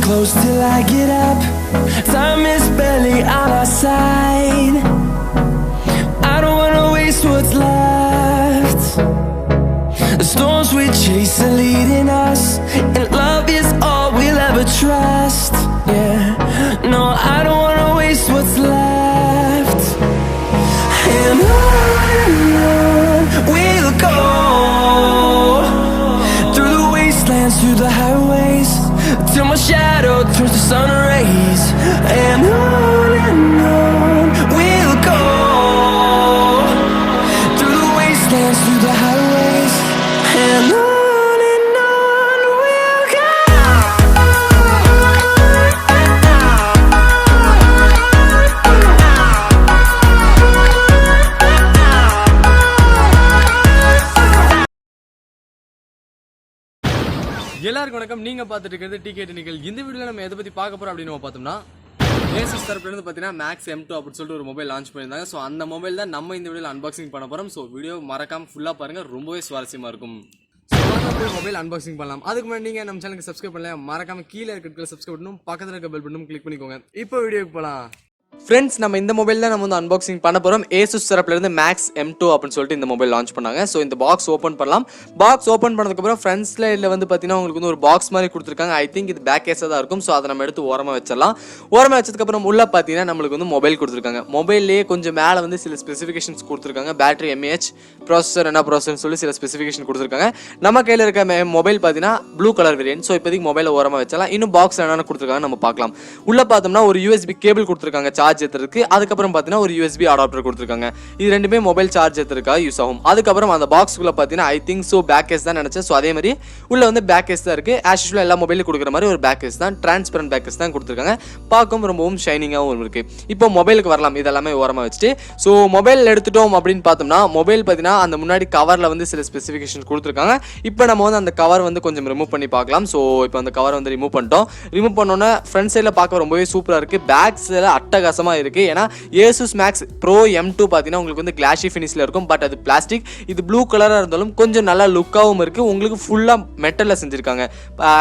close till I get up. Time is barely on our side. I don't wanna waste what's left. The storms we chase are leading us, and love is all we'll ever trust. Yeah, no, I don't wanna waste what's left. And on we'll go, through the wastelands, through the highways, till my shadow turns to sun rays. And on we'll go, through the wastelands, through the highways, and on we'll go. எல்லாருக்கும் வணக்கம். நீங்க பார்த்துட்டு இருக்கிறது TECHANICAL. இந்த வீடியோல நம்ம எதை பத்தி பார்க்க போறோம் அப்படின்னு பார்த்தோம்னா, ASUS தரப்புல இருந்து பார்த்தீங்கன்னா Max M2 அப்படின்னு சொல்லிட்டு ஒரு மொபைல் லான்ச் பண்ணியிருந்தாங்க. ஸோ அந்த மொபைல் தான் நம்ம இந்த வீடியோல அன்பாக்சிங் பண்ண போறோம். ஸோ வீடியோ மறக்காம ஃபுல்லா பாருங்க, ரொம்பவே சுவாரஸ்யமா இருக்கும். ஸோ போய் மொபைல் அன்பாக்சிங் பண்ணலாம். அதுக்கு முன்னாடி நீங்க நம்ம சேனலுக்கு சப்ஸ்கிரைப் பண்ணல, மறக்காம கீழே இருக்கிற சப்ஸ்கிரைப் பண்ணணும், பக்கத்துல இருக்க பெல் பட்டனும் கிளிக் பண்ணிக்கோங்க. இப்போ வீடியோக்கு போலாம். ஃப்ரெண்ட்ஸ், நம்ம இந்த மொபைல் தான் நம்ம வந்து அன்பாக்சிங் பண்ண போகிறோம். ASUS தரப்புலேருந்து Max M2 அப்படின்னு சொல்லிட்டு இந்த மொபைல் லான்ச் பண்ணாங்க. ஸோ இந்த பாக்ஸ் ஓப்பன் பண்ணலாம். பாக்ஸ் ஓப்பன் பண்ணதுக்கப்புறம் ஃப்ரண்ட்ஸில் இதில் வந்து பார்த்தீங்கன்னா உங்களுக்கு வந்து ஒரு பாக்ஸ் மாதிரி கொடுத்துருக்காங்க. ஐ திங்க் இது பேக் கேஸாக தான் இருக்கும். ஸோ அதை நம்ம எடுத்து ஓரமாக வச்சிடலாம். ஓரமாக வச்சதுக்கப்புறம் உள்ளே பார்த்தீங்கன்னா நம்மளுக்கு வந்து மொபைல் கொடுத்துருக்காங்க. மொபைல்லேயே கொஞ்சம் மேலே வந்து சில ஸ்பெசிஃபிகேஷன்ஸ் கொடுத்துருக்காங்க. பேட்டரி MAH, ப்ராசஸர் என்ன ப்ராசஸர்னு சொல்லி சில ஸ்பெசிஃபிகேஷன் கொடுத்துருக்காங்க. நம்ம கையில் இருக்க மொபைல் பார்த்தீங்கன்னா ப்ளூ கலர் வேரியன்ட். ஸோ இப்போதைக்கு மொபைலை ஓரமாக வச்சலாம். இன்னும் பாக்ஸ் என்னென்ன கொடுத்துருக்காங்க நம்ம பார்க்கலாம். உள்ளே பார்த்தோம்னா ஒரு USB கேபிள் கொடுத்துருக்காங்க சார்ஜ் ஏற்றுறதுக்கு. அதுக்கப்புறம் பார்த்தீங்கன்னா ஒரு USB அடாப்டர் கொடுத்துருக்காங்க. இது ரெண்டுமே மொபைல் சார்ஜ் ஏற்றுறதுக்காக யூஸ் ஆகும். அதுக்கப்புறம் அந்த பாக்ஸ்க்குள்ள பார்த்தீங்கன்னா I think so back case தான் நினச்சேன். ஸோ அதே மாதிரி உள்ள வந்து பேக் கேஸ் தான் இருக்குது. ஆஸ் யூஷுவல் எல்லா மொபைலும் கொடுக்குற மாதிரி ஒரு பேக் கேஸ் தான், டிரான்ஸ்பரண்ட் பேக் கேஸ் தான் கொடுத்துருக்காங்க. பார்க்கவும் ரொம்பவும் ஷைனிங்காகவும் இருக்குது. இப்போ மொபைலுக்கு வரலாம். இதெல்லாமே ஓரமாக வச்சுட்டு ஸோ மொபைல் எடுத்துட்டோம் அப்படின்னு பார்த்தோம்னா, மொபைல் பார்த்தீங்கன்னா அந்த முன்னாடி கவரில் வந்து சில ஸ்பெசிஃபிகேஷன் கொடுத்துருக்காங்க. இப்போ நம்ம வந்து அந்த கவர் வந்து கொஞ்சம் ரிமூவ் பண்ணி பார்க்கலாம். ஸோ இப்போ அந்த கவர் வந்து ரிமூவ் பண்ணிட்டோம். ரிமூவ் பண்ணோன்னே ஃப்ரண்ட் சைடில் பார்க்க ரொம்பவே சூப்பராக இருக்குது. பேக் சைடில் அட்டகாசமாக இருக்குது. ஏன்னா ASUS Max Pro M2 பார்த்தீங்கன்னா உங்களுக்கு வந்து கிளாஷி ஃபினிஷில் இருக்கும். பட் அது பிளாஸ்டிக். இது ப்ளூ கலராக இருந்தாலும் கொஞ்சம் நல்லா லுக்காகவும் இருக்குது. உங்களுக்கு ஃபுல்லாக மெட்டலில் செஞ்சுருக்காங்க.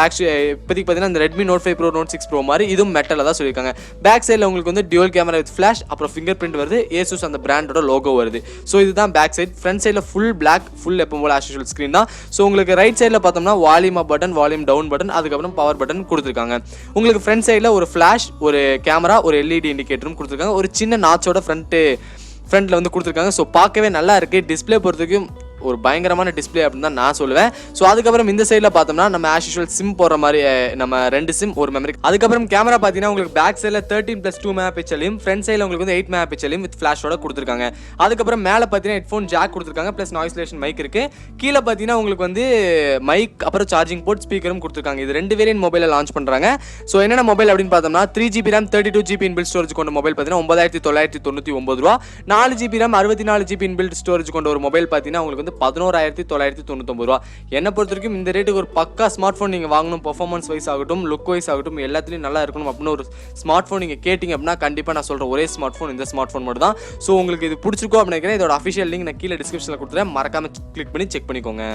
ஆக்சுவலி இப்போதைக்கு பார்த்தீங்கன்னா இந்த Redmi Note 5 Pro, Note 6 Pro மாதிரி இதுவும் மெட்டலில் தான் சொல்லியிருக்காங்க. பேக் சைடில் உங்களுக்கு வந்து டியூவல் கேமரா வித் ஃப்ளாஷ், அப்புறம் ஃபிங்கர் பிரிண்ட் வருது. ASUS அந்த பிராண்டோட லோகோ வருது. ஸோ இதுதான் பேக் சைட். ஃப்ரண்ட் சைடில் ஃபுல் பிளாக், ஃபுல் எப்போ போல ஆஸ் யூஷுவல் ஸ்க்ரீன் தான். ஸோ உங்களுக்கு ரைட் சைடில் பார்த்தோம்னா volume up button, volume down button, அதுக்கப்புறம் பவர் பட்டன் கொடுத்துருக்காங்க. உங்களுக்கு ஃப்ரண்ட் சைடில் ஒரு ஃப்ளாஷ், ஒரு கேமரா, ஒரு LED இண்டிகேட்டரும் கொடுத்துருக்காங்க. ஒரு சின்ன நாச்சோட ஃப்ரண்ட்டில் வந்து கொடுத்துருக்காங்க. ஸோ பார்க்கவே நல்லா இருக்குது. டிஸ்பிளே பொறுத்தவரைக்கும் ஒரு பயங்கரமான டிஸ்பிளே அப்படின்னு தான் நான் சொல்லுவேன். ஸோ அதுக்கப்புறம் இந்த சைடில் பார்த்தோம்னா நம்ம ஆஸ் யூஷுவல் சிம் போடுற மாதிரி நம்ம 2 சிம் ஒரு மெமரி. அதுக்கப்புறம் கேமரா பார்த்தீங்கன்னா உங்களுக்கு பேக் சைடில் 13+2 MP, ஃப்ரண்ட் சைடில் உங்களுக்கு வந்து 8 MP வித் ஃப்ளாஷோட கொடுத்துருக்காங்க. அதுக்கப்புறம் மேலே பார்த்தீங்கன்னா ஹெட்ஃபோன் ஜாக் கொடுத்துருக்காங்க, ப்ளஸ் நாய்ஸ்லேஷன் மைக் இருக்குது. கீழே பார்த்தீங்கன்னா உங்களுக்கு வந்து மைக், அப்புறம் சார்ஜிங் போர்ட், ஸ்பீக்கரும் கொடுத்துருக்காங்க. இது 2 வேரியன்ட் மொபைலில் லான்ச் பண்ணுறாங்க. ஸோ என்னென்ன மொபைல் அப்படின்னு பார்த்தோம்னா 3GB RAM 32GB inbuilt storage கொண்ட மொபைல் பார்த்தீங்கன்னா 9999 ரூபா. 4GB RAM 64GB inbuilt storage கொண்ட ஒரு மொபைல் பார்த்தீங்கன்னா உங்களுக்கு வந்து 11,999 ரூபா. என்னை பொறுத்த வரைக்கும் இந்த ரேட்டுக்கு ஒரு பக்கா ஸ்மார்ட் ஃபோன் நீங்கள் வாங்கணும், பர்ஃபார்மன்ஸ் வைஸ் ஆகட்டும், லுக் வைஸ் ஆகட்டும், எல்லாத்துலேயும் நல்லா இருக்கணும் அப்படின்னு ஒரு ஸ்மார்ட் ஃபோன் நீங்கள் கேட்டிங்க அப்படின்னா கண்டிப்பாக நான் சொல்கிற ஒரே ஸ்மார்ட் ஃபோன் இந்த ஸ்மார்ட் ஃபோன் மட்டும் தான். ஸோ உங்களுக்கு இது பிடிச்சிருக்கோ அப்படின்னு நினைக்கிறேன். இதோட அஃபிஷியல் லிங்க் நான் கீழே டிஸ்கிரிப்ஷனில் கொடுத்துறேன். மறக்காம கிளிக் பண்ணி செக் பண்ணிக்கோங்க.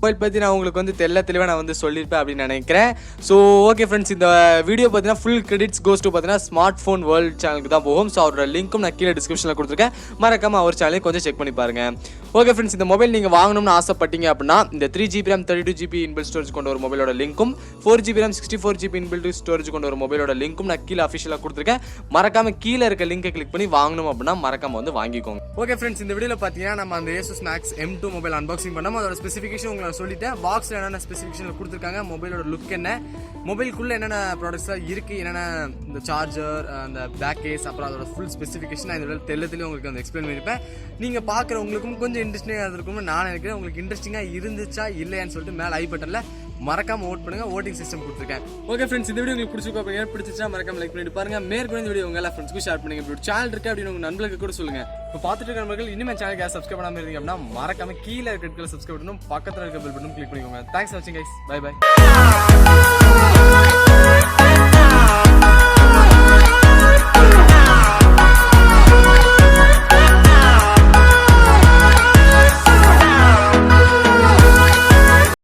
மொபைல் பற்றி நான் உங்களுக்கு வந்து தெளிவாக நான் வந்து சொல்லியிருப்பேன் அப்படின்னு நினைக்கிறேன். ஸோ ஓகே ஃப்ரெண்ட்ஸ், இந்த வீடியோ பார்த்தீங்கன்னா ஃபுல் கிரெடிட்ஸ் கோஸ் டு பார்த்தீங்கன்னா ஸ்மார்ட் ஃபோன் வேர்ல்டு சேனலுக்கு தான் போகும். ஸோ அவரோட லிங்க்கும் நான் கீழே டிஸ்கிரிப்ஷனில் கொடுத்துருக்கேன். மறக்காமல் அவர் சேனலையும் கொஞ்சம் செக் பண்ணி பாருங்கள். ஓகே ஃப்ரெண்ட்ஸ், இந்த மொபைல் நீங்கள் வாங்கணும்னு ஆசைப்பட்டீங்க அப்படின்னா இந்த 3GB RAM 32GB inbuilt storage கொண்ட ஒரு மொபைலோட லிங்க்கும் 4GB RAM 64GB inbuilt storage கொண்ட ஒரு மொபைலோட லிங்க்கும் நான் கீழே அஃபிஷியலாக கொடுத்துருக்கேன். மறக்காமல் கீழே இருக்க லிங்கை கிளிக் பண்ணி வாங்கணும் அப்படின்னா மறக்காமல் வந்து வாங்கிக்கோங்க. ஓகே ஃப்ரெண்ட்ஸ், இந்த வீடியோவில் பார்த்தீங்கன்னா நம்ம அந்த ASUS Max M2 mobile unboxing பண்ணோம். அதோட ஸ்பெசிஃபிகேஷன் உங்களுக்கு நான் சொல்லிட்டேன். பாக்ஸ் என்னென்ன ஸ்பெசிஃபிகேஷன் கொடுத்துருக்காங்க, மொபைலோட லுக் என்ன, மொபைலுக்குள்ள என்னென்ன ப்ராடக்ட்ஸ்லாம் இருக்குது, என்னென்ன இந்த சார்ஜர், அந்த பேக் கேஸ், அப்புறம் அதோட ஃபுல் ஸ்பெசிஃபிகேஷன் நான் இந்த தெளிவாக உங்களுக்கு வந்து எக்ஸ்பிளைன் பண்ணியிருப்பேன். நீங்கள் பார்க்குறவங்களுக்கும் கொஞ்சம் இன்ட்ரெஸ்டிங்காக இருக்கும்னு நான் நினைக்கிறேன். உங்களுக்கு இன்ட்ரெஸ்டிங்காக இருந்துச்சா இல்லையான்னு சொல்லிட்டு மேலே ஐ பட்டனில் மறக்காம ஓட் பண்ணுங்க. ஓட்டிங் சிஸ்டம் கொடுத்துருக்கேன். ஓகே ஃப்ரெண்ட்ஸ், இந்த வீடியோ உங்களுக்கு பிடிச்சிருக்கோம் அப்படின்னா பிடிச்சிச்சா மறக்காம லைக் பண்ணிட்டு பாருங்க. மேற்கொண்டு இந்த வீடியோ உங்க எல்லா ஃப்ரெண்ட்ஸ்க்கும் ஷேர் பண்ணுங்க. இப்படி சேனல் இருக்கு அப்படின்னு உங்க நண்பர்களுக்கு கூட சொல்லுங்க. இப்போ பார்த்துட்டு இருக்கிற நண்பர்கள் இனிமே சேனலுக்கு சப்ஸ்கிரைப் பண்ணாம இருந்தீங்க அப்படின்னா மறக்காம கீழே இருக்க சப்ஸ்கிரைப் பண்ணணும், பக்கத்தில் இருக்க பெல் பட்டன் கிளிக் பண்ணிக்கோங்க. தேங்க்ஸ் ஃபார் வாட்சிங் கைஸ். Bye by.